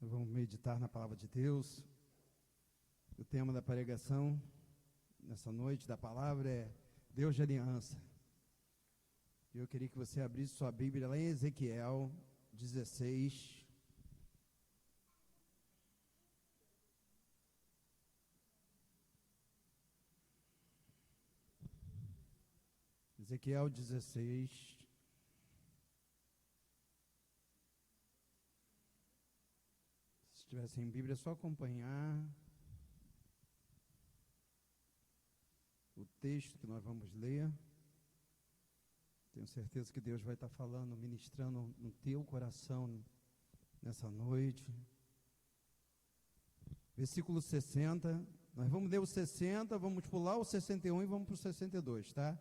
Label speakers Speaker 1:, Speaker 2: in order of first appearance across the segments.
Speaker 1: Nós vamos meditar na palavra de Deus. O tema da pregação nessa noite da palavra é Deus de aliança. Eu queria que você abrisse sua Bíblia lá em Ezequiel 16. Ezequiel 16. Se estiver sem Bíblia, é só acompanhar o texto que nós vamos ler. Tenho certeza que Deus vai estar falando, ministrando no teu coração nessa noite. Versículo 60. Nós vamos ler o 60, vamos pular o 61 e vamos para o 62, tá?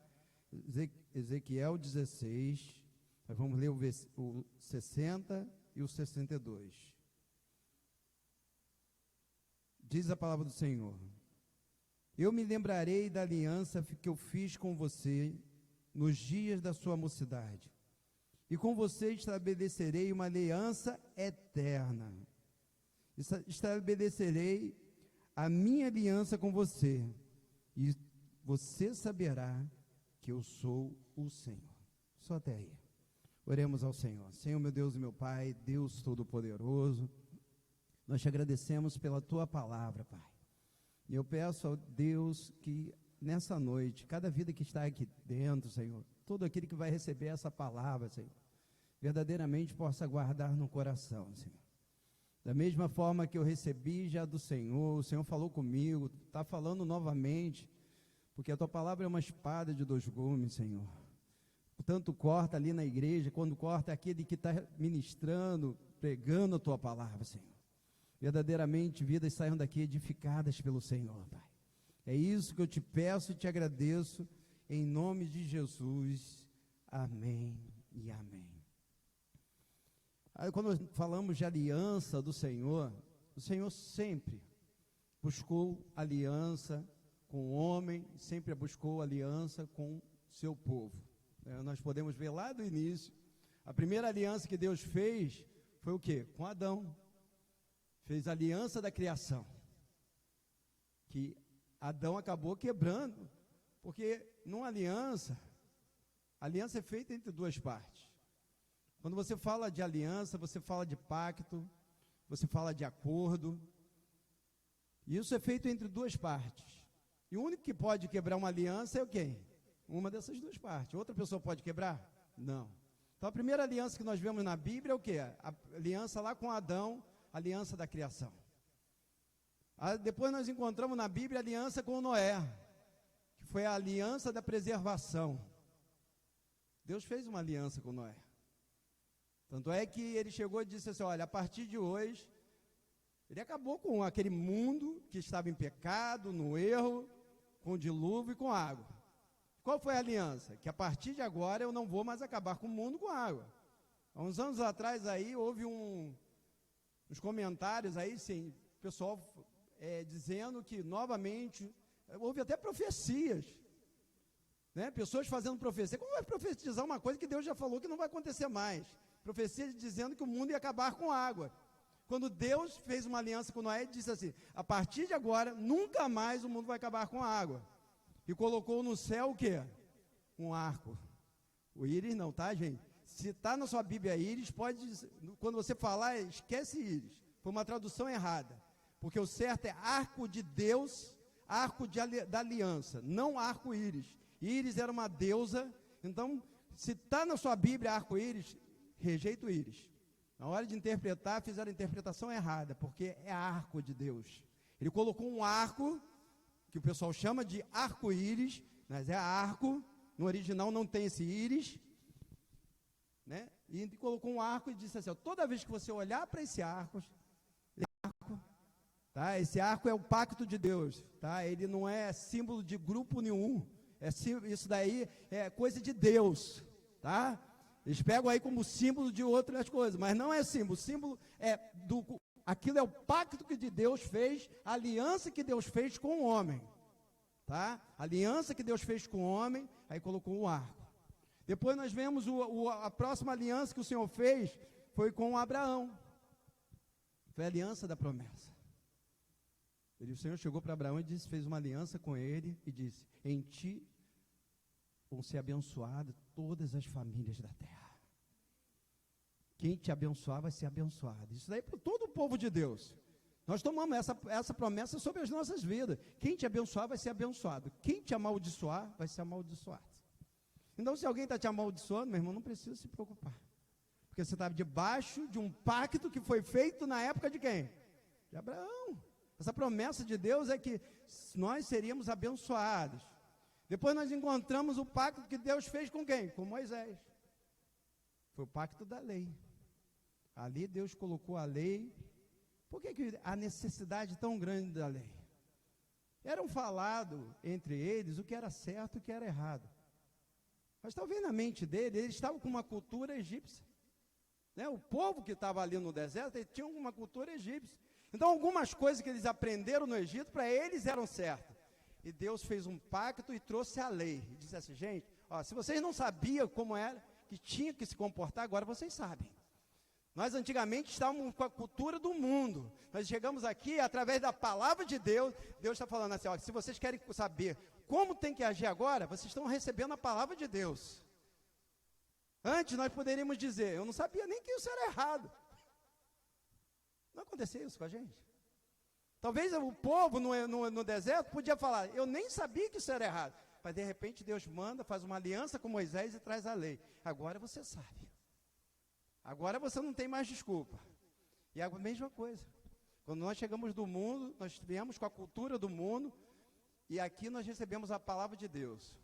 Speaker 1: Ezequiel 16. Nós vamos ler o 60 e o 62. Diz a palavra do Senhor: Eu me lembrarei da aliança que eu fiz com você nos dias da sua mocidade, e com você estabelecerei uma aliança eterna. Estabelecerei a minha aliança com você, e você saberá que eu sou o Senhor. Só até aí. Oremos ao Senhor. Senhor, meu Deus e meu Pai, Deus Todo-Poderoso, nós te agradecemos pela tua palavra, Pai. E eu peço ao Deus que nessa noite, cada vida que está aqui dentro, Senhor, todo aquele que vai receber essa palavra, Senhor, verdadeiramente possa guardar no coração, Senhor. Da mesma forma que eu recebi já do Senhor, o Senhor falou comigo, está falando novamente, porque a tua palavra é uma espada de dois gumes, Senhor. Tanto corta ali na igreja, quando corta aquele que está ministrando, pregando a tua palavra, Senhor. Verdadeiramente, vidas saiam daqui edificadas pelo Senhor, Pai. É isso que eu te peço e te agradeço, em nome de Jesus. Amém e amém. Aí, quando falamos de aliança do Senhor, o Senhor sempre buscou aliança com o homem, sempre buscou aliança com seu povo. Nós podemos ver lá do início, a primeira aliança que Deus fez foi o quê? Com Adão. Fez a aliança da criação, que Adão acabou quebrando, porque numa aliança, a aliança é feita entre duas partes. Quando você fala de aliança, você fala de pacto, você fala de acordo, e isso é feito entre duas partes. E o único que pode quebrar uma aliança é o quê? Uma dessas duas partes. Outra pessoa pode quebrar? Não. Então a primeira aliança que nós vemos na Bíblia é o quê? A aliança lá com Adão, a aliança da criação. Depois nós encontramos na Bíblia a aliança com Noé, que foi a aliança da preservação. Deus fez uma aliança com Noé. Tanto é que ele chegou e disse assim, olha, a partir de hoje, ele acabou com aquele mundo que estava em pecado, no erro, com o dilúvio e com água. Qual foi a aliança? Que a partir de agora eu não vou mais acabar com o mundo com água. Há uns anos atrás aí houve uns comentários aí, sim, pessoal dizendo que novamente, houve até profecias, né? Pessoas fazendo profecia. Como vai profetizar uma coisa que Deus já falou que não vai acontecer mais? Profecias dizendo que o mundo ia acabar com água. Quando Deus fez uma aliança com Noé, ele disse assim, a partir de agora, nunca mais o mundo vai acabar com a água. E colocou no céu o quê? Um arco. O íris não, tá, gente? Se está na sua Bíblia íris, quando você falar, esquece íris. Foi uma tradução errada. Porque o certo é arco de Deus, arco da aliança, não arco-íris. Íris era uma deusa, então, se está na sua Bíblia arco-íris, rejeita o íris. Na hora de interpretar, fizeram a interpretação errada, porque é arco de Deus. Ele colocou um arco, que o pessoal chama de arco-íris, mas é arco, no original não tem esse íris, né? E ele colocou um arco e disse assim, ó, toda vez que você olhar para esse arco, tá? Esse arco é o pacto de Deus, tá? Ele não é símbolo de grupo nenhum, isso daí é coisa de Deus, tá? Eles pegam aí como símbolo de outras coisas, mas não é símbolo, símbolo aquilo é o pacto que Deus fez, a aliança que Deus fez com o homem, tá? A aliança que Deus fez com o homem, aí colocou um arco. Depois nós vemos a próxima aliança que o Senhor fez, foi com Abraão. Foi a aliança da promessa. O Senhor chegou para Abraão e disse, fez uma aliança com ele e disse, em ti vão ser abençoadas todas as famílias da terra. Quem te abençoar vai ser abençoado. Isso daí para todo o povo de Deus. Nós tomamos essa promessa sobre as nossas vidas. Quem te abençoar vai ser abençoado. Quem te amaldiçoar vai ser amaldiçoado. Então, se alguém está te amaldiçoando, meu irmão, não precisa se preocupar. Porque você está debaixo de um pacto que foi feito na época de quem? De Abraão. Essa promessa de Deus é que nós seríamos abençoados. Depois nós encontramos o pacto que Deus fez com quem? Com Moisés. Foi o pacto da lei. Ali Deus colocou a lei. Por que a necessidade tão grande da lei? Eram falado entre eles o que era certo e o que era errado. Mas talvez na mente dele, eles estavam com uma cultura egípcia. Né? O povo que estava ali no deserto, eles tinham uma cultura egípcia. Então algumas coisas que eles aprenderam no Egito, para eles eram certas. E Deus fez um pacto e trouxe a lei. E disse assim, gente, ó, se vocês não sabiam como era, que tinha que se comportar, agora vocês sabem. Nós antigamente estávamos com a cultura do mundo. Nós chegamos aqui, através da palavra de Deus, Deus está falando assim, ó, se vocês querem saber como tem que agir agora, vocês estão recebendo a palavra de Deus. Antes nós poderíamos dizer, eu não sabia nem que isso era errado. Não aconteceu isso com a gente. Talvez o povo no deserto podia falar, eu nem sabia que isso era errado. Mas de repente Deus manda, faz uma aliança com Moisés e traz a lei. Agora você sabe. Agora você não tem mais desculpa. E a mesma coisa. Quando nós chegamos do mundo, nós viemos com a cultura do mundo, e aqui nós recebemos a palavra de Deus.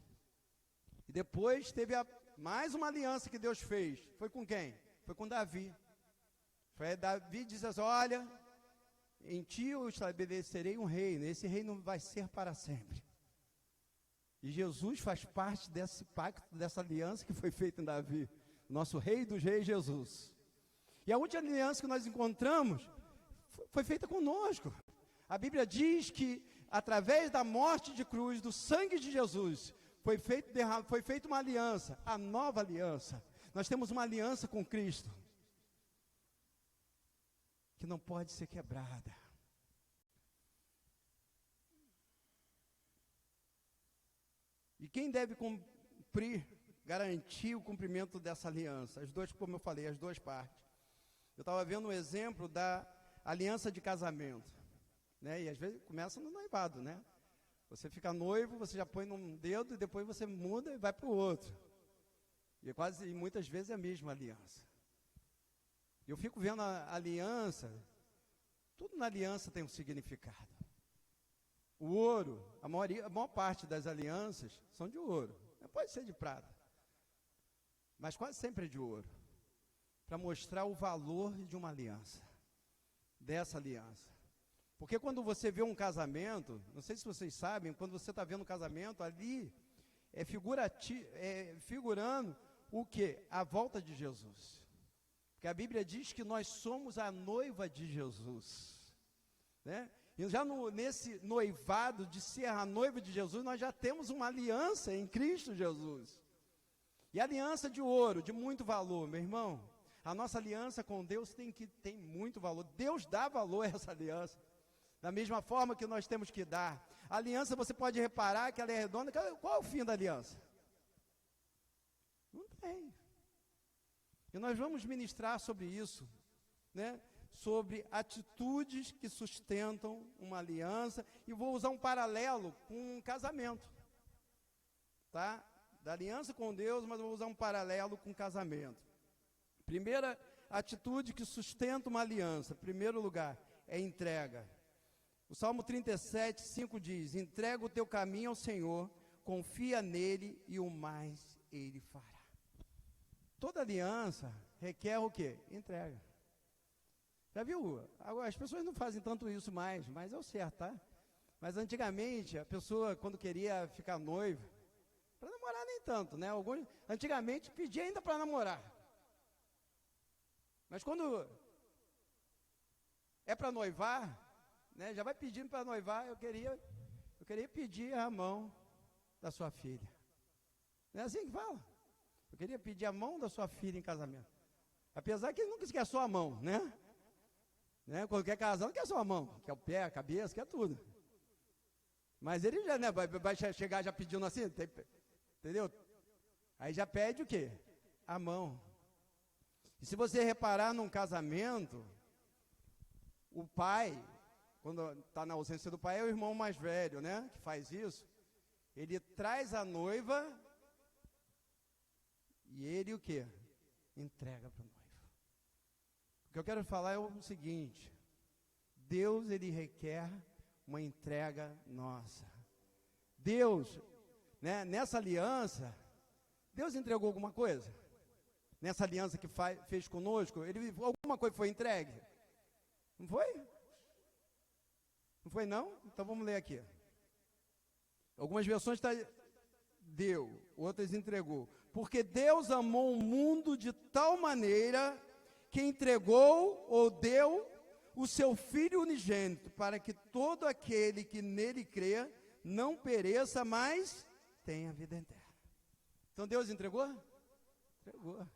Speaker 1: E depois teve mais uma aliança que Deus fez. Foi com quem? Foi com Davi. Davi diz assim, olha, em ti eu estabelecerei um reino, esse reino vai ser para sempre. E Jesus faz parte desse pacto, dessa aliança que foi feita em Davi. Nosso rei dos reis, Jesus. E a última aliança que nós encontramos foi feita conosco. A Bíblia diz que através da morte de cruz, do sangue de Jesus, foi feita uma aliança, a nova aliança. Nós temos uma aliança com Cristo, que não pode ser quebrada. E quem deve cumprir, garantir o cumprimento dessa aliança? As duas, como eu falei, as duas partes. Eu estava vendo um exemplo da aliança de casamento, né? E às vezes começa no noivado, né? Você fica noivo, você já põe num dedo e depois você muda e vai para o outro. E muitas vezes é a mesma aliança. Eu fico vendo a aliança, tudo na aliança tem um significado. O ouro, a maior parte das alianças são de ouro. Pode ser de prata, mas quase sempre é de ouro. Para mostrar o valor de uma aliança, dessa aliança. Porque quando você vê um casamento, não sei se vocês sabem, quando você está vendo um casamento, ali é figurando o quê? A volta de Jesus. Porque a Bíblia diz que nós somos a noiva de Jesus, né? E já nesse noivado de ser a noiva de Jesus, nós já temos uma aliança em Cristo Jesus. E aliança de ouro, de muito valor, meu irmão. A nossa aliança com Deus tem muito valor. Deus dá valor a essa aliança. Da mesma forma que nós temos que dar. A aliança, você pode reparar que ela é redonda. Qual é o fim da aliança? Não tem. E nós vamos ministrar sobre isso, né? Sobre atitudes que sustentam uma aliança, e vou usar um paralelo com um casamento, tá? Da aliança com Deus, mas vou usar um paralelo com casamento. Primeira atitude que sustenta uma aliança, em primeiro lugar, é entrega. O Salmo 37, 5 diz, entrega o teu caminho ao Senhor, confia nele e o mais ele fará. Toda aliança requer o quê? Entrega. Já viu? Agora, as pessoas não fazem tanto isso mais, mas é o certo, tá? Mas antigamente, a pessoa, quando queria ficar noiva, para namorar nem tanto, né? Antigamente pedia ainda para namorar. Mas quando é para noivar, né? Já vai pedindo para noivar, eu queria pedir a mão da sua filha. Não é assim que fala? Eu queria pedir a mão da sua filha em casamento. Apesar que ele não quis que a sua mão, né? Né? Quando quer casar, não quer só a mão, quer o pé, a cabeça, quer tudo. Mas ele já, né, vai chegar já pedindo assim, entendeu? Aí já pede o quê? A mão. E se você reparar num casamento, o pai, quando está na ausência do pai, é o irmão mais velho, né, que faz isso. Ele traz a noiva e ele o quê? Entrega para o noivo. O que eu quero falar é o seguinte: Deus, ele requer uma entrega nossa. Deus, né, nessa aliança, Deus entregou alguma coisa? Nessa aliança que fez conosco, alguma coisa foi entregue? Não foi? Não foi não? Então vamos ler aqui. Algumas versões deu, outras entregou. Porque Deus amou o mundo de tal maneira que entregou ou deu o seu Filho unigênito, para que todo aquele que nele crê não pereça, mas tenha vida eterna. Então Deus entregou? Entregou.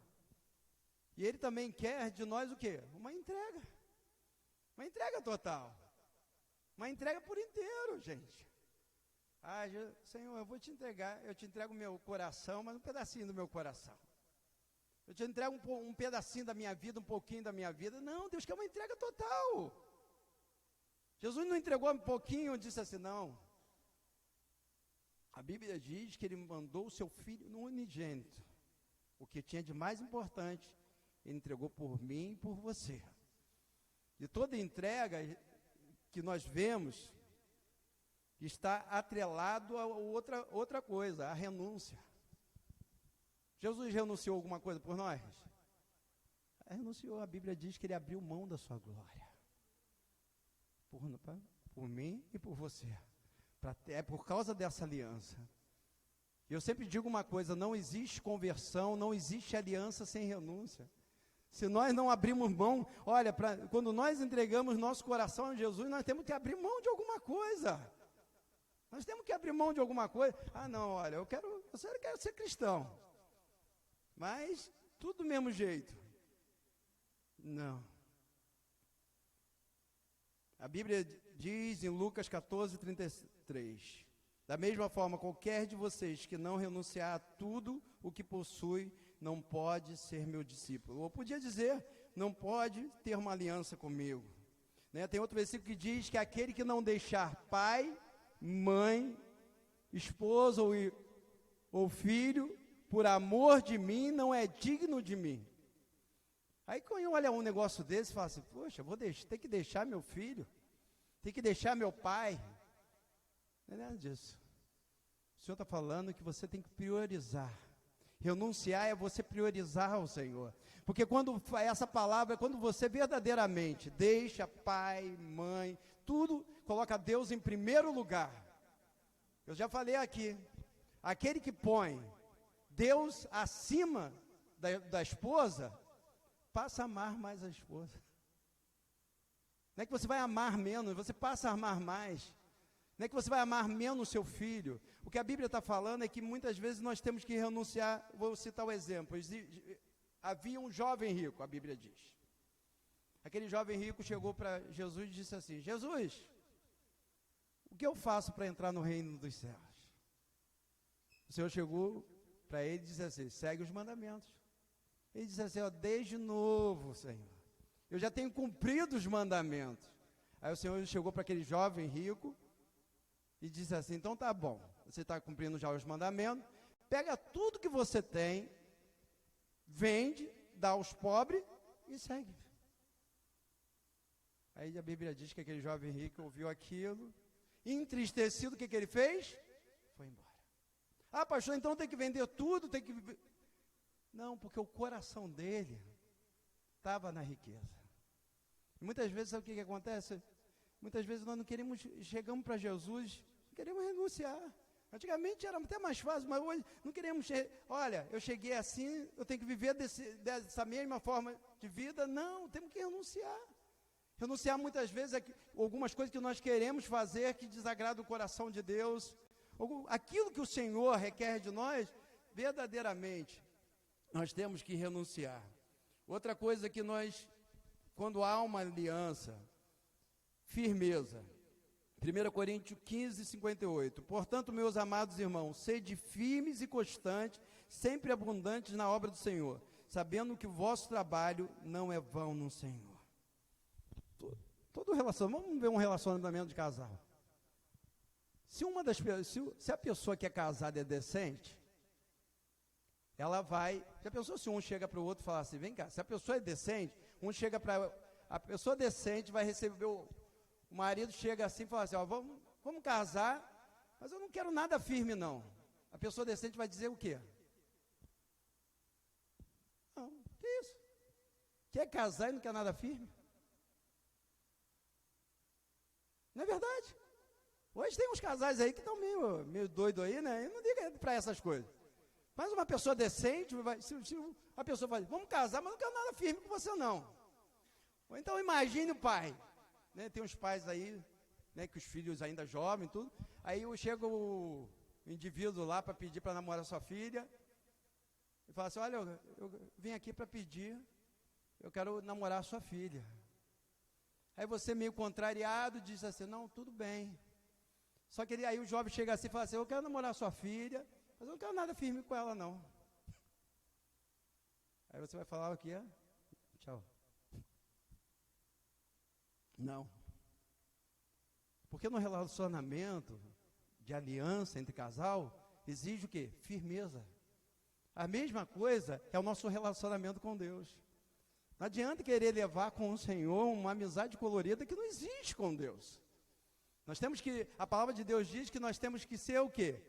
Speaker 1: E Ele também quer de nós o quê? Uma entrega. Uma entrega total. Uma entrega por inteiro, gente. Ah, Senhor, eu vou te entregar, eu te entrego o meu coração, mas um pedacinho do meu coração. Eu te entrego um pedacinho da minha vida, um pouquinho da minha vida. Não, Deus quer uma entrega total. Jesus não entregou um pouquinho e disse assim, não. A Bíblia diz que Ele mandou o seu Filho unigênito. O que tinha de mais importante, Ele entregou por mim e por você. E toda entrega que nós vemos está atrelado a outra coisa, a renúncia. Jesus renunciou alguma coisa por nós? Renunciou, a Bíblia diz que Ele abriu mão da sua glória. Por mim e por você. É por causa dessa aliança. Eu sempre digo uma coisa, não existe conversão, não existe aliança sem renúncia. Se nós não abrimos mão, olha, quando nós entregamos nosso coração a Jesus, nós temos que abrir mão de alguma coisa. Nós temos que abrir mão de alguma coisa. Ah, não, olha, eu quero ser cristão. Mas, tudo do mesmo jeito. Não. A Bíblia diz em Lucas 14, 33, da mesma forma, qualquer de vocês que não renunciar a tudo o que possui, não pode ser meu discípulo. Ou podia dizer, não pode ter uma aliança comigo. Né? Tem outro versículo que diz que aquele que não deixar pai, mãe, esposa ou filho, por amor de mim, não é digno de mim. Aí quando olha um negócio desse, fala assim, poxa, ter que deixar meu filho, tem que deixar meu pai. Não é nada disso. O Senhor está falando que você tem que priorizar. Renunciar é você priorizar o Senhor. Porque essa palavra, quando você verdadeiramente deixa pai, mãe, tudo, coloca Deus em primeiro lugar. Eu já falei aqui, aquele que põe Deus acima da esposa, passa a amar mais a esposa. Não é que você vai amar menos, você passa a amar mais. Não é que você vai amar menos o seu filho. O que a Bíblia está falando é que muitas vezes nós temos que renunciar. Vou citar o exemplo. Havia um jovem rico, a Bíblia diz. Aquele jovem rico chegou para Jesus e disse assim, Jesus, o que eu faço para entrar no reino dos céus? O Senhor chegou para ele e disse assim, segue os mandamentos. Ele disse assim, desde novo, Senhor, eu já tenho cumprido os mandamentos. Aí o Senhor chegou para aquele jovem rico e disse assim, então tá bom, você está cumprindo já os mandamentos, pega tudo que você tem, vende, dá aos pobres e segue. Aí a Bíblia diz que aquele jovem rico ouviu aquilo, entristecido, o que ele fez? Foi embora. Ah, pastor, então tem que vender tudo, tem que... Não, porque o coração dele estava na riqueza. E muitas vezes, sabe o que acontece? Muitas vezes nós não queremos, chegamos para Jesus, não queremos renunciar. Antigamente era até mais fácil, mas hoje não queremos, olha, eu cheguei assim, eu tenho que viver dessa mesma forma de vida. Não, temos que renunciar. Renunciar muitas vezes a algumas coisas que nós queremos fazer que desagradam o coração de Deus. Aquilo que o Senhor requer de nós, verdadeiramente, nós temos que renunciar. Outra coisa que nós quando há uma aliança, firmeza. 1 Coríntios 15, 58. Portanto, meus amados irmãos, sede firmes e constantes, sempre abundantes na obra do Senhor, sabendo que o vosso trabalho não é vão no Senhor. Todo relacionamento, vamos ver um relacionamento de casal. Se a pessoa que é casada é decente, ela vai. Já pensou se um chega para o outro e fala assim, vem cá, se a pessoa é decente, um chega para. A pessoa decente vai receber o marido chega assim e fala assim, ó, vamos casar, mas eu não quero nada firme, não. A pessoa decente vai dizer o quê? Não, que isso? Quer casar e não quer nada firme? Não é verdade? Hoje tem uns casais aí que estão meio doidos aí, né? Eu não digo para essas coisas. Mas uma pessoa decente, se a pessoa fala, vamos casar, mas não quero nada firme com você, não. Ou então imagine o pai. Né, tem uns pais aí, né, que os filhos ainda jovens, tudo. Aí chega o indivíduo lá para pedir para namorar sua filha. E fala assim, olha, eu vim aqui para pedir, eu quero namorar sua filha. Aí você meio contrariado diz assim, não, tudo bem. Só que aí o jovem chega assim e fala assim, eu quero namorar sua filha, mas eu não quero nada firme com ela, não. Aí você vai falar o quê? Tchau. Não. Porque no relacionamento de aliança entre casal, exige o quê? Firmeza. A mesma coisa é o nosso relacionamento com Deus. Não adianta querer levar com o Senhor uma amizade colorida que não existe com Deus. Nós temos que, a palavra de Deus diz que nós temos que ser o quê?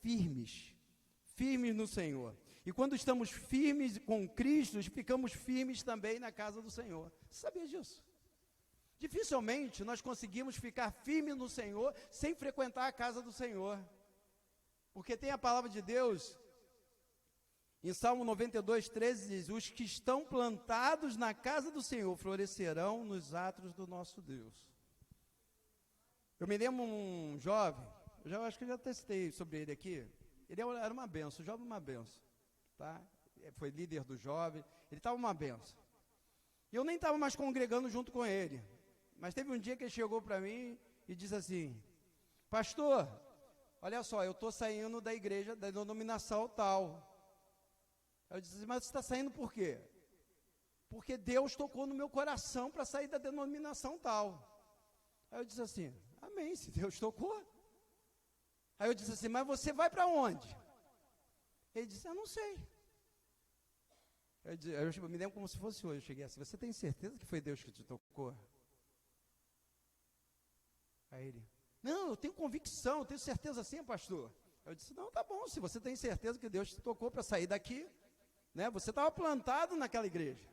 Speaker 1: Firmes. Firmes no Senhor. E quando estamos firmes com Cristo, ficamos firmes também na casa do Senhor. Você sabia disso? Dificilmente nós conseguimos ficar firmes no Senhor sem frequentar a casa do Senhor. Porque tem a palavra de Deus, em Salmo 92, 13, diz, os que estão plantados na casa do Senhor florescerão nos atos do nosso Deus. Eu me lembro um jovem, acho que eu já testei sobre ele aqui, ele era uma benção, o jovem uma benção, tá? Foi líder do jovem, ele estava uma benção. E eu nem estava mais congregando junto com ele. Mas teve um dia que ele chegou para mim e disse assim, pastor, olha só, eu estou saindo da igreja, da denominação tal. Eu disse, mas você está saindo por quê? Porque Deus tocou no meu coração para sair da denominação tal. Aí eu disse assim, amém, se Deus tocou. Aí eu disse assim, mas você vai para onde? Ele disse, eu não sei. Eu me lembro como se fosse hoje, eu cheguei assim, você tem certeza que foi Deus que te tocou? Aí ele, não, eu tenho convicção, eu tenho certeza sim, pastor. Eu disse, não, tá bom, se você tem certeza que Deus te tocou para sair daqui, né? Você estava plantado naquela igreja,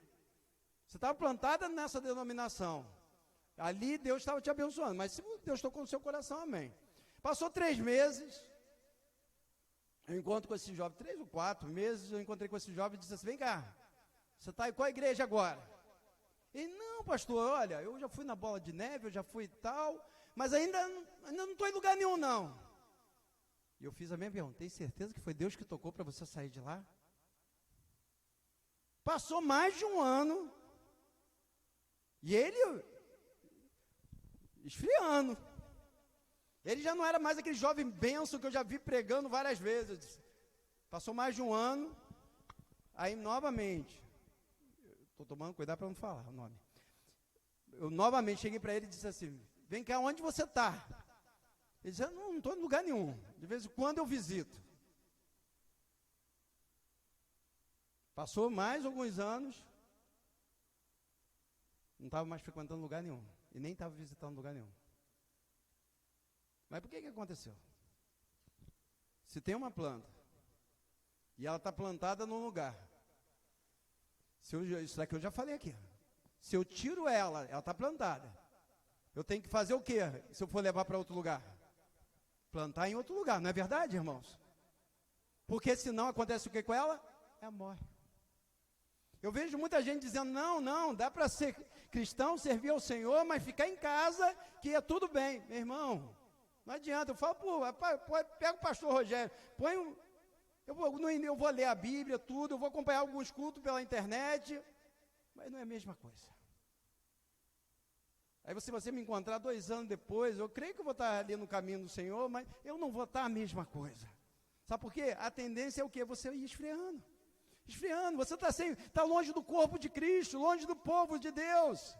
Speaker 1: você estava plantada nessa denominação, ali Deus estava te abençoando, mas se Deus tocou no seu coração, amém. Passou 3 meses, eu encontro com esse jovem, 3 ou 4 meses, eu encontrei com esse jovem e disse assim, vem cá, você está em qual igreja agora? Ele, não, pastor, olha, eu já fui na Bola de Neve, eu já fui tal, mas ainda não estou em lugar nenhum, não. E eu fiz a mesma pergunta, tem certeza que foi Deus que tocou para você sair de lá? Passou mais de 1 ano, e ele esfriando. Ele já não era mais aquele jovem benção que eu já vi pregando várias vezes. Passou mais de 1 ano, aí novamente, estou tomando cuidado para não falar o nome. Eu novamente cheguei para ele e disse assim, vem cá, onde você está? Ele disse, não estou em lugar nenhum, de vez em quando eu visito. Passou mais alguns anos, não estava mais frequentando lugar nenhum, e nem estava visitando lugar nenhum. Mas por que aconteceu? Se tem uma planta, e ela está plantada num lugar, isso daqui eu já falei aqui, se eu tiro ela está plantada, eu tenho que fazer o quê, se eu for levar para outro lugar? Plantar em outro lugar, não é verdade, irmãos? Porque senão acontece o que com ela? Ela morre. Eu vejo muita gente dizendo, não, dá para ser cristão, servir ao Senhor, mas ficar em casa, que é tudo bem. Meu irmão, não adianta, eu falo, pega o pastor Rogério, eu vou ler a Bíblia, tudo, eu vou acompanhar alguns cultos pela internet, mas não é a mesma coisa. Aí se você me encontrar 2 anos depois, eu creio que eu vou estar ali no caminho do Senhor, mas eu não vou estar a mesma coisa. Sabe por quê? A tendência é o quê? Você ir esfriando. Esfriando, você está longe do corpo de Cristo, longe do povo de Deus.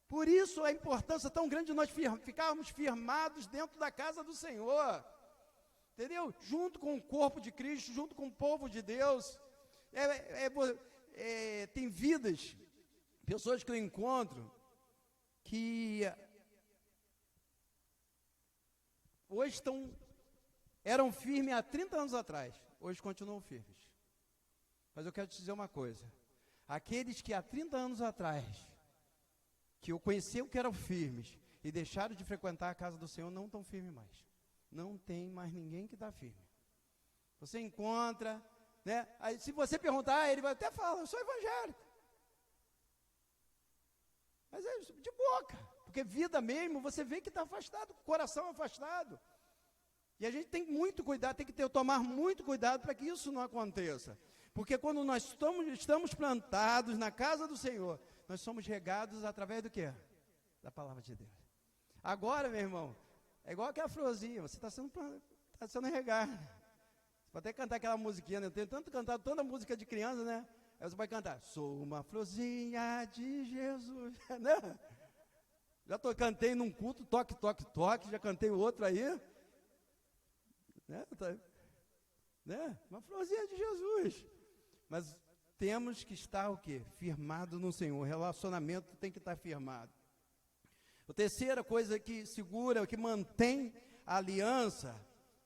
Speaker 1: Por isso a importância tão grande de nós ficarmos firmados dentro da casa do Senhor. Entendeu? Junto com o corpo de Cristo, junto com o povo de Deus. Tem vidas, pessoas que eu encontro, que hoje eram firmes há 30 anos atrás, hoje continuam firmes. Mas eu quero te dizer uma coisa, aqueles que há 30 anos atrás, que eu conheci que eram firmes, e deixaram de frequentar a casa do Senhor, não estão firmes mais. Não tem mais ninguém que está firme. Você encontra, né? Aí, se você perguntar, ele vai até falar, eu sou evangélico. Mas é de boca, porque vida mesmo, você vê que está afastado, coração afastado. E a gente tem muito cuidado, tem que tomar muito cuidado para que isso não aconteça. Porque quando nós estamos plantados na casa do Senhor, nós somos regados através do quê? Da palavra de Deus. Agora, meu irmão, é igual aquela florzinha, você está sendo regado. Você pode até cantar aquela musiquinha, né? Eu tenho tanto cantado, tanta música de criança, né? Aí você vai cantar, sou uma florzinha de Jesus, né? Cantei num culto, toque, toque, toque, já cantei outro aí, né? Uma florzinha de Jesus. Mas temos que estar o quê? Firmado no Senhor, o relacionamento tem que estar firmado. A terceira coisa que segura, que mantém a aliança,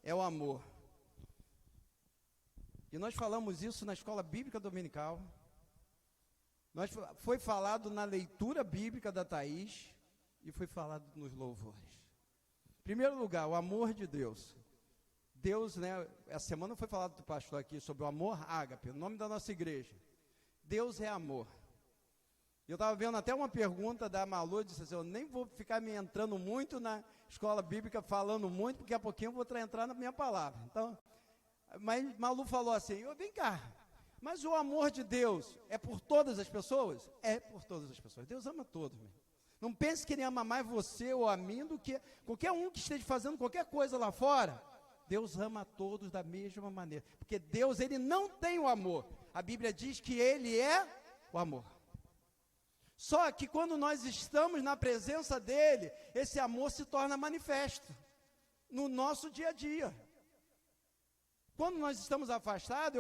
Speaker 1: é o amor. E nós falamos isso na escola bíblica dominical. Foi falado na leitura bíblica da Thaís e foi falado nos louvores. Em primeiro lugar, o amor de Deus. Deus, né, essa semana foi falado do pastor aqui sobre o amor ágape, o nome da nossa igreja. Deus é amor. Eu estava vendo até uma pergunta da Malu, disse assim, eu nem vou ficar me entrando muito na escola bíblica, falando muito, porque daqui a pouquinho eu vou entrar na minha palavra. Então, mas Malu falou assim, vem cá, mas o amor de Deus é por todas as pessoas? É por todas as pessoas. Deus ama todos, meu. Não pense que Ele ama mais você ou a mim do que qualquer um que esteja fazendo qualquer coisa lá fora. Deus ama a todos da mesma maneira, porque Deus, Ele não tem o amor. A Bíblia diz que Ele é o amor. Só que quando nós estamos na presença dEle, esse amor se torna manifesto no nosso dia a dia. Quando nós estamos afastados,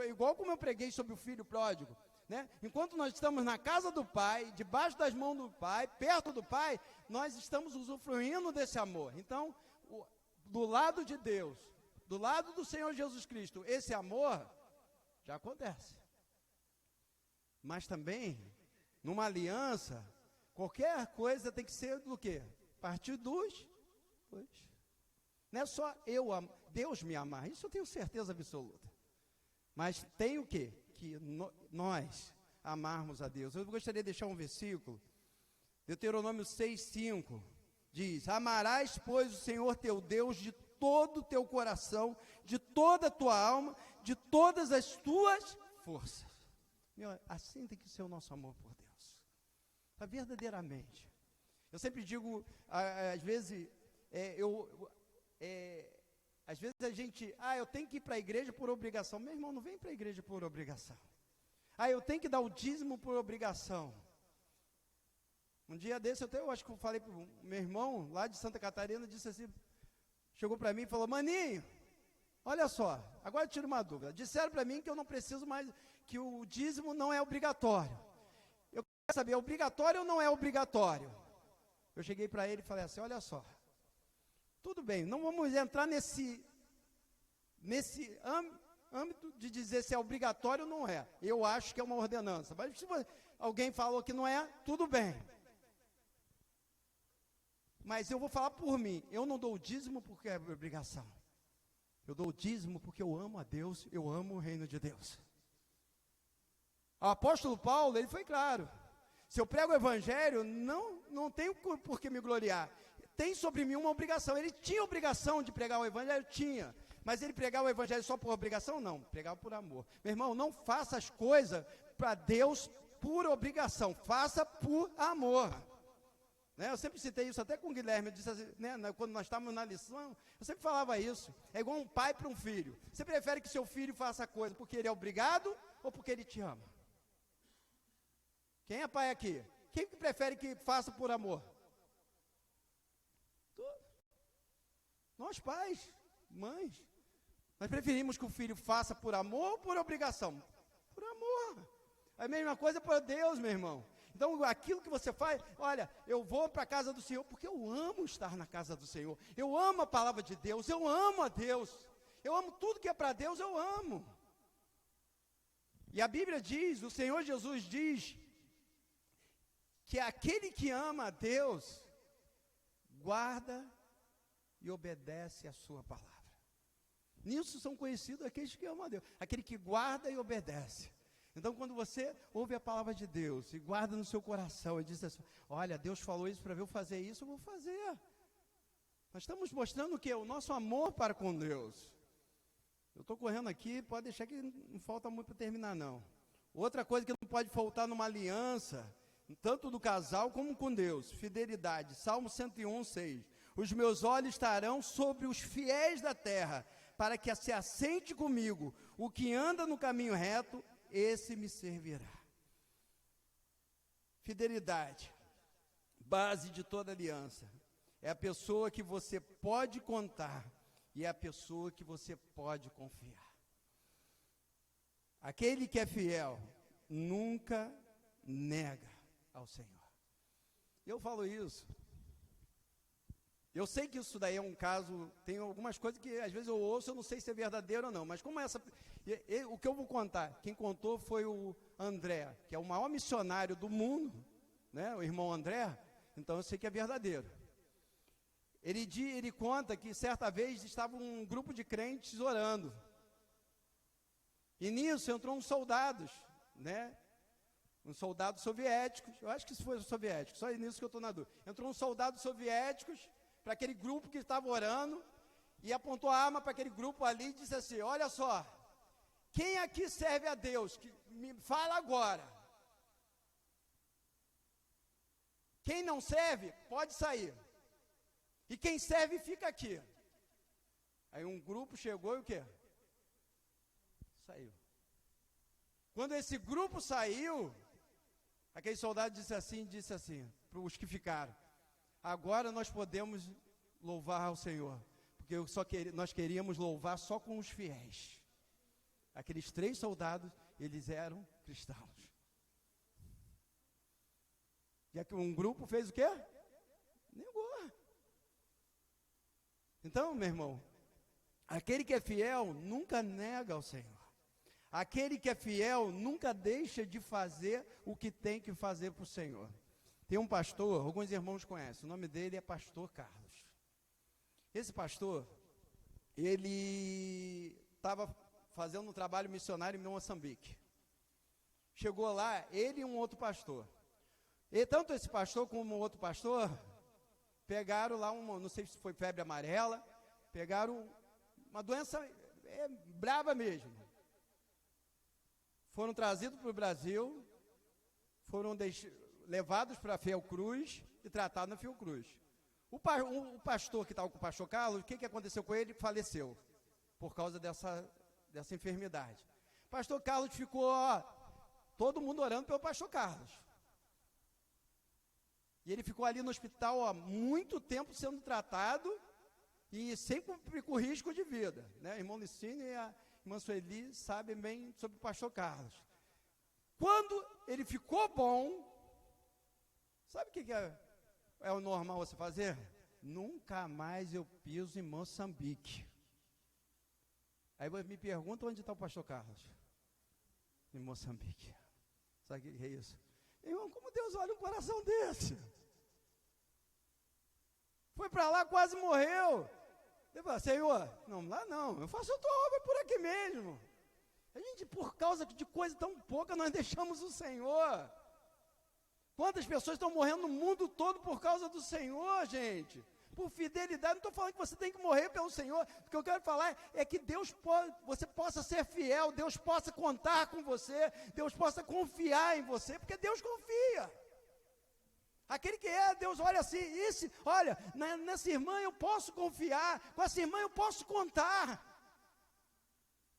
Speaker 1: igual como eu preguei sobre o filho pródigo, né? Enquanto nós estamos na casa do Pai, debaixo das mãos do Pai, perto do Pai, nós estamos usufruindo desse amor. Então, do lado de Deus, do lado do Senhor Jesus Cristo, esse amor já acontece. Mas também, numa aliança, qualquer coisa tem que ser do quê? A partir dos dois. Não é só Deus me amar, isso eu tenho certeza absoluta. Mas tem o quê? Que nós amarmos a Deus. Eu gostaria de deixar um versículo, Deuteronômio 6:5, diz, amarás, pois, o Senhor teu Deus de todo o teu coração, de toda a tua alma, de todas as tuas forças. Meu, assim tem que ser o nosso amor por Deus. Verdadeiramente. Eu sempre digo, às vezes, às vezes a gente, eu tenho que ir para a igreja por obrigação. Meu irmão, não vem para a igreja por obrigação. Eu tenho que dar o dízimo por obrigação. Um dia desse, eu acho que eu falei para o meu irmão, lá de Santa Catarina, disse assim, chegou para mim e falou, maninho, olha só, agora eu tiro uma dúvida. Disseram para mim que eu não preciso mais, que o dízimo não é obrigatório. Eu quero saber, é obrigatório ou não é obrigatório? Eu cheguei para ele e falei assim, olha só, tudo bem, não vamos entrar nesse âmbito de dizer se é obrigatório ou não é. Eu acho que é uma ordenança. Mas se alguém falou que não é, tudo bem. Mas eu vou falar por mim. Eu não dou o dízimo porque é obrigação. Eu dou o dízimo porque eu amo a Deus, eu amo o reino de Deus. O apóstolo Paulo, ele foi claro. Se eu prego o evangelho, não tenho por que me gloriar. Tem sobre mim uma obrigação. Ele tinha obrigação de pregar o evangelho? Tinha. Mas ele pregava o evangelho só por obrigação? Não, pregava por amor. Meu irmão, não faça as coisas para Deus por obrigação. Faça por amor. Né? Eu sempre citei isso até com o Guilherme, eu disse assim, né, quando nós estávamos na lição, eu sempre falava isso. É igual um pai para um filho. Você prefere que seu filho faça a coisa porque ele é obrigado ou porque ele te ama? Quem é pai aqui? Quem que prefere que faça por amor? Nós pais, mães. Nós preferimos que o filho faça por amor ou por obrigação? Por amor. A mesma coisa para Deus, meu irmão. Então, aquilo que você faz, olha, eu vou para a casa do Senhor, porque eu amo estar na casa do Senhor. Eu amo a palavra de Deus, eu amo a Deus. Eu amo tudo que é para Deus, eu amo. E a Bíblia diz, o Senhor Jesus diz, que aquele que ama a Deus, guarda e obedece a sua palavra. Nisso são conhecidos aqueles que amam a Deus, aquele que guarda e obedece. Então, quando você ouve a palavra de Deus e guarda no seu coração e diz assim, olha, Deus falou isso para eu fazer isso, eu vou fazer. Nós estamos mostrando o quê? O nosso amor para com Deus. Eu estou correndo aqui, pode deixar que não falta muito para terminar, não. Outra coisa que não pode faltar numa aliança, tanto do casal como com Deus, fidelidade. Salmo 101, 6. Os meus olhos estarão sobre os fiéis da terra, para que se assente comigo. O que anda no caminho reto, esse me servirá. Fidelidade, base de toda aliança. É a pessoa que você pode contar e é a pessoa que você pode confiar. Aquele que é fiel nunca nega ao Senhor. Eu falo isso. Eu sei que isso daí é um caso, tem algumas coisas que às vezes eu ouço, eu não sei se é verdadeiro ou não, mas como essa, o que eu vou contar, quem contou foi o André, que é o maior missionário do mundo, né, o irmão André, então eu sei que é verdadeiro. Ele conta que certa vez estava um grupo de crentes orando, e nisso entrou uns soldados, né, uns soldados soviéticos, eu acho que isso foi soviético, só nisso que eu estou na dúvida. Entrou uns soldados soviéticos para aquele grupo que estava orando, e apontou a arma para aquele grupo ali e disse assim, olha só, quem aqui serve a Deus? Que me fala agora. Quem não serve, pode sair. E quem serve, fica aqui. Aí um grupo chegou e o quê? Saiu. Quando esse grupo saiu, aquele soldado disse assim, para os que ficaram, agora nós podemos louvar ao Senhor, porque nós queríamos louvar só com os fiéis. Aqueles 3 soldados, eles eram cristãos. E aqui um grupo fez o quê? Negou. Então, meu irmão, aquele que é fiel nunca nega ao Senhor. Aquele que é fiel nunca deixa de fazer o que tem que fazer para o Senhor. Tem um pastor, alguns irmãos conhecem, o nome dele é Pastor Carlos. Esse pastor, ele estava fazendo um trabalho missionário em Moçambique. Chegou lá, ele e um outro pastor. E tanto esse pastor como o outro pastor, pegaram lá, não sei se foi febre amarela, pegaram uma doença brava mesmo. Foram trazidos para o Brasil, foram levados para a Fiocruz e tratados na Fiocruz. O pastor que estava com o pastor Carlos, o que aconteceu com ele? Faleceu, por causa dessa enfermidade. O pastor Carlos ficou, todo mundo orando pelo pastor Carlos. E ele ficou ali no hospital há muito tempo sendo tratado e sempre com risco de vida. Né? O irmão Licínio e a irmã Sueli sabem bem sobre o pastor Carlos. Quando ele ficou bom, sabe o que é o normal você fazer? Nunca mais eu piso em Moçambique. Aí me pergunta onde está o pastor Carlos? Em Moçambique. Sabe o que é isso? Irmão, como Deus olha um coração desse? Foi para lá, quase morreu. Ele falou, Senhor, não, lá não, eu faço a tua obra por aqui mesmo. A gente, por causa de coisa tão pouca, nós deixamos o Senhor. Quantas pessoas estão morrendo no mundo todo por causa do Senhor, gente? Por fidelidade, não estou falando que você tem que morrer pelo Senhor. O que eu quero falar é que você possa ser fiel, Deus possa contar com você, Deus possa confiar em você, porque Deus confia. Aquele que é Deus, olha assim, olha, nessa irmã eu posso confiar, com essa irmã eu posso contar.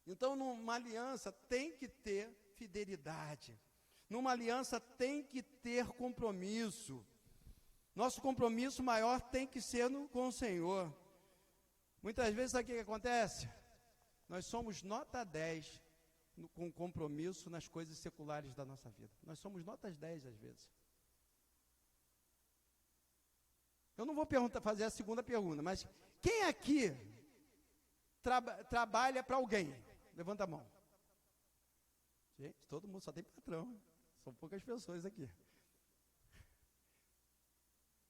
Speaker 1: Então, numa aliança tem que ter fidelidade. Numa aliança tem que ter compromisso. Nosso compromisso maior tem que ser com o Senhor. Muitas vezes, sabe o que acontece? Nós somos nota 10 com compromisso nas coisas seculares da nossa vida. Nós somos notas 10 às vezes. Eu não vou fazer a segunda pergunta, mas quem aqui trabalha para alguém? Levanta a mão. Gente, todo mundo só tem patrão. São poucas pessoas aqui.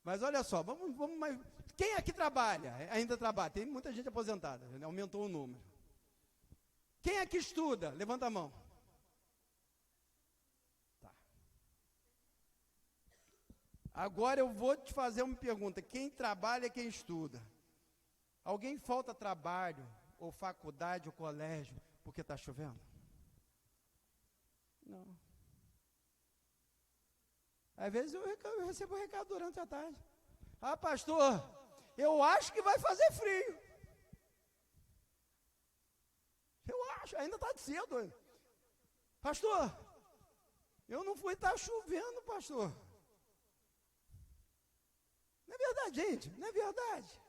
Speaker 1: Mas olha só, vamos mais. Quem aqui trabalha? Ainda trabalha. Tem muita gente aposentada, aumentou o número. Quem aqui estuda? Levanta a mão. Tá. Agora eu vou te fazer uma pergunta. Quem trabalha, quem estuda? Alguém falta trabalho, ou faculdade, ou colégio, porque está chovendo? Não. Às vezes eu recebo um recado durante a tarde. Ah, pastor, eu acho que vai fazer frio. Eu acho, ainda está cedo. Pastor, eu não fui, está chovendo, pastor. Não é verdade, gente, não é verdade.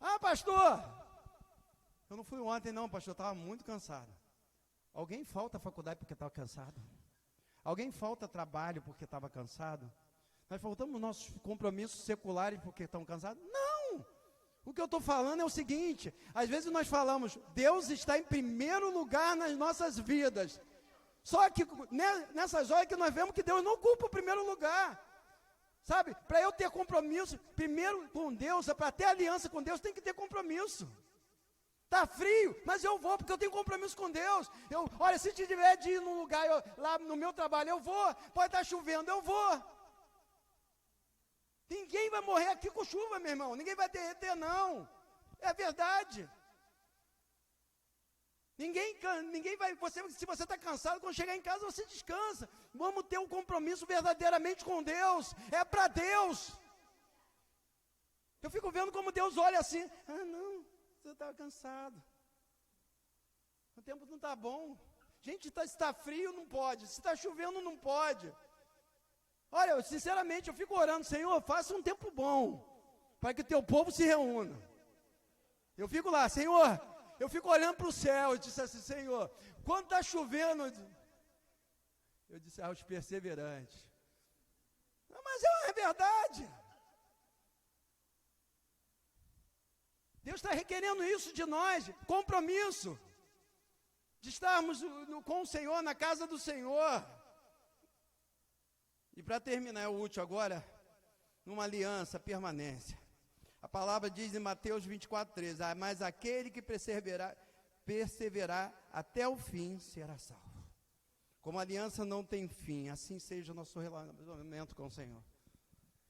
Speaker 1: Ah, pastor, eu não fui ontem não, pastor, eu estava muito cansado. Alguém falta à faculdade porque estava cansado? Alguém falta trabalho porque estava cansado? Nós faltamos nossos compromissos seculares porque estão cansados? Não! O que eu estou falando é o seguinte, às vezes nós falamos, Deus está em primeiro lugar nas nossas vidas. Só que nessas horas que nós vemos que Deus não ocupa o primeiro lugar. Sabe, para eu ter compromisso, primeiro com Deus, para ter aliança com Deus, tem que ter compromisso. Está frio, mas eu vou, porque eu tenho compromisso com Deus. Olha, se tiver de ir num lugar, lá no meu trabalho, eu vou. Pode estar chovendo, eu vou. Ninguém vai morrer aqui com chuva, meu irmão. Ninguém vai derreter, não. É verdade. Ninguém vai, se você está cansado, quando chegar em casa, você descansa. Vamos ter um compromisso verdadeiramente com Deus. É para Deus. Eu fico vendo como Deus olha assim. Ah, não. Você está cansado. O tempo não está bom. Gente, se está frio, não pode. Se está chovendo, não pode. Olha, sinceramente, eu fico orando, Senhor, faça um tempo bom, para que o teu povo se reúna. Eu fico lá, Senhor, eu fico olhando para o céu, eu disse assim, Senhor, quando está chovendo, eu disse, os perseverantes. Mas é verdade. Deus está requerendo isso de nós, compromisso, de estarmos com o Senhor, na casa do Senhor. E para terminar, é o último agora, numa aliança, permanência. A palavra diz em Mateus 24:13, mas aquele que perseverar até o fim será salvo. Como a aliança não tem fim, assim seja o nosso relacionamento com o Senhor.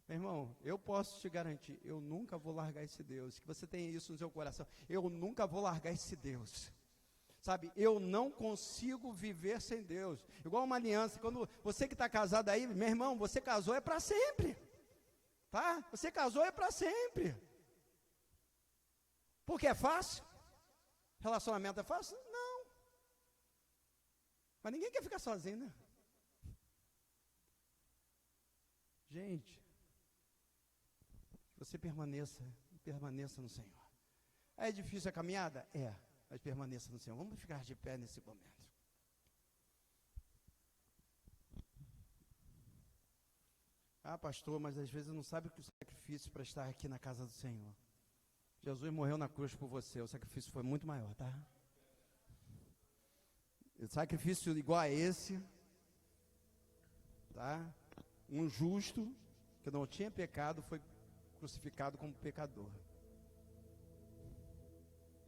Speaker 1: Meu irmão, eu posso te garantir, eu nunca vou largar esse Deus. Que você tenha isso no seu coração. Eu nunca vou largar esse Deus. Sabe, eu não consigo viver sem Deus. Igual uma aliança, quando você que está casado aí, meu irmão, você casou é para sempre. Tá? Você casou é para sempre. Porque é fácil? Relacionamento é fácil? Não. Mas ninguém quer ficar sozinho, né? Gente, você permaneça no Senhor. É difícil a caminhada? É, mas permaneça no Senhor. Vamos ficar de pé nesse momento. Ah, pastor, mas às vezes não sabe o que o sacrifício para estar aqui na casa do Senhor. Jesus morreu na cruz por você, o sacrifício foi muito maior, tá? O sacrifício igual a esse, tá? Um justo, que não tinha pecado, foi crucificado como pecador.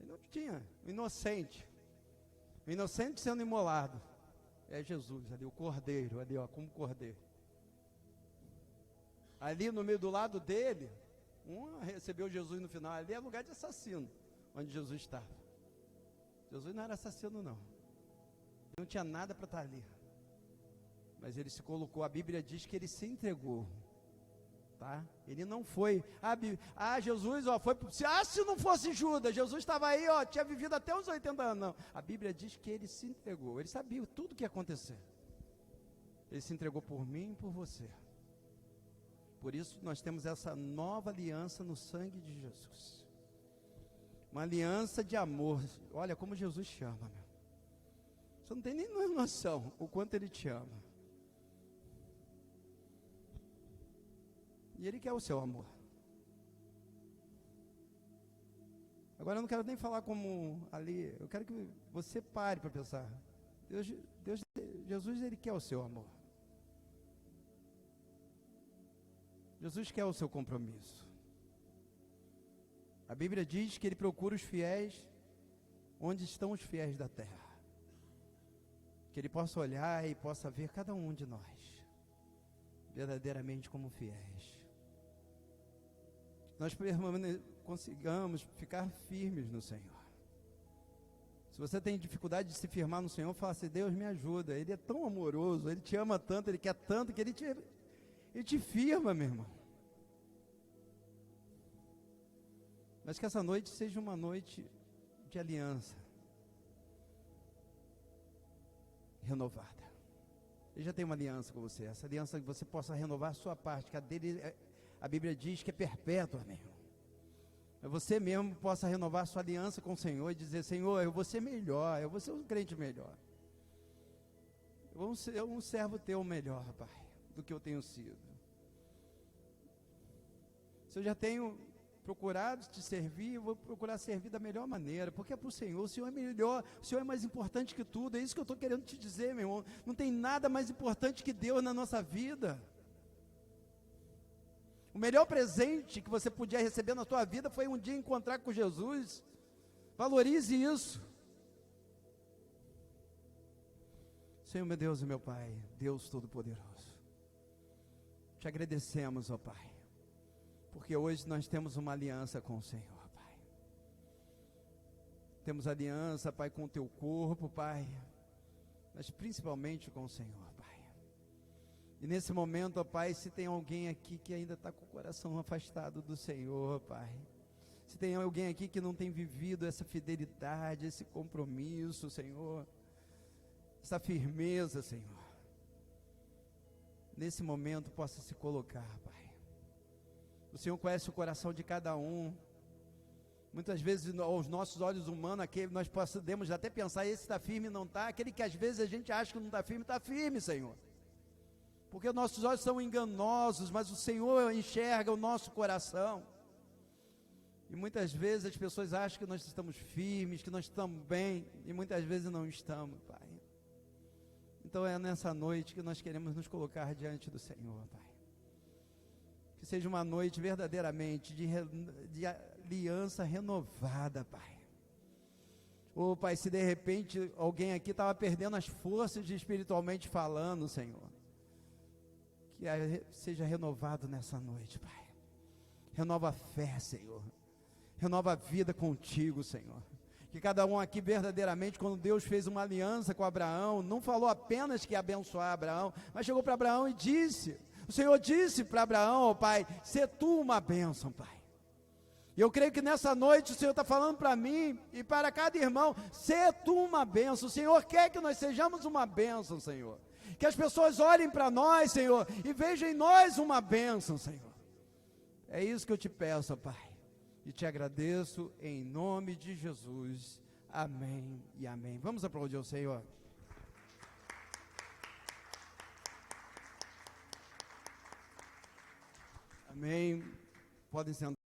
Speaker 1: Ele não tinha, o inocente sendo imolado, é Jesus ali, o cordeiro, ali ó, como cordeiro. Ali no meio do lado dele, recebeu Jesus no final, ali é lugar de assassino, onde Jesus estava. Jesus não era assassino não, não tinha nada para estar ali, mas ele se colocou, a Bíblia diz que ele se entregou, tá? Ele não foi, Jesus, foi, se não fosse Judas, Jesus estava aí, tinha vivido até os 80 anos, não. A Bíblia diz que ele se entregou, ele sabia tudo o que ia acontecer. Ele se entregou por mim e por você. Por isso nós temos essa nova aliança no sangue de Jesus. Uma aliança de amor. Olha como Jesus te ama, meu. Você não tem nem noção o quanto Ele te ama. E Ele quer o seu amor. Agora eu não quero nem falar como ali, eu quero que você pare para pensar. Jesus, Ele quer o seu amor. Jesus quer o seu compromisso. A Bíblia diz que Ele procura os fiéis onde estão os fiéis da terra. Que Ele possa olhar e possa ver cada um de nós verdadeiramente como fiéis. Nós consigamos ficar firmes no Senhor. Se você tem dificuldade de se firmar no Senhor, fala assim: Deus me ajuda. Ele é tão amoroso, Ele te ama tanto, Ele quer tanto que Ele te firma, meu irmão. Mas que essa noite seja uma noite de aliança renovada. Ele já tem uma aliança com você. Essa aliança que você possa renovar a sua parte, que a dele, a Bíblia diz que é perpétua, meu irmão. Você mesmo possa renovar a sua aliança com o Senhor e dizer: Senhor, eu vou ser melhor, eu vou ser um crente melhor. Eu vou ser um servo teu melhor, Pai, do que eu tenho sido. Se eu já tenho procurado te servir, eu vou procurar servir da melhor maneira, porque é para o Senhor é melhor, o Senhor é mais importante que tudo, é isso que eu estou querendo te dizer, meu irmão. Não tem nada mais importante que Deus na nossa vida. O melhor presente que você podia receber na sua vida foi um dia encontrar com Jesus. Valorize isso. Senhor, meu Deus e meu Pai, Deus Todo-Poderoso, te agradecemos, ó Pai, porque hoje nós temos uma aliança com o Senhor, Pai. Temos aliança, Pai, com o teu corpo, Pai, mas principalmente com o Senhor, Pai. E nesse momento, ó Pai, se tem alguém aqui que ainda está com o coração afastado do Senhor, Pai, se tem alguém aqui que não tem vivido essa fidelidade, esse compromisso, Senhor, essa firmeza, Senhor, nesse momento possa se colocar, Pai. O Senhor conhece o coração de cada um. Muitas vezes aos nossos olhos humanos, aquele nós podemos até pensar: esse está firme, não está. Aquele que às vezes a gente acha que não está firme, Senhor. Porque os nossos olhos são enganosos, mas o Senhor enxerga o nosso coração. E muitas vezes as pessoas acham que nós estamos firmes, que nós estamos bem, e muitas vezes não estamos, Pai. Então é nessa noite que nós queremos nos colocar diante do Senhor, Pai. Que seja uma noite verdadeiramente de aliança renovada, Pai. Ô Pai, se de repente alguém aqui estava perdendo as forças espiritualmente falando, Senhor, que seja renovado nessa noite, Pai. Renova a fé, Senhor. Renova a vida contigo, Senhor. Que cada um aqui verdadeiramente, quando Deus fez uma aliança com Abraão, não falou apenas que ia abençoar Abraão, mas chegou para Abraão e disse: o Senhor disse para Abraão, ó Pai, sê tu uma bênção, Pai. E eu creio que nessa noite o Senhor está falando para mim e para cada irmão: sê tu uma bênção. O Senhor quer que nós sejamos uma bênção, Senhor. Que as pessoas olhem para nós, Senhor, e vejam em nós uma bênção, Senhor. É isso que eu te peço, ó Pai. E te agradeço em nome de Jesus. Amém e amém. Vamos aplaudir o Senhor. Amém. Podem sentar.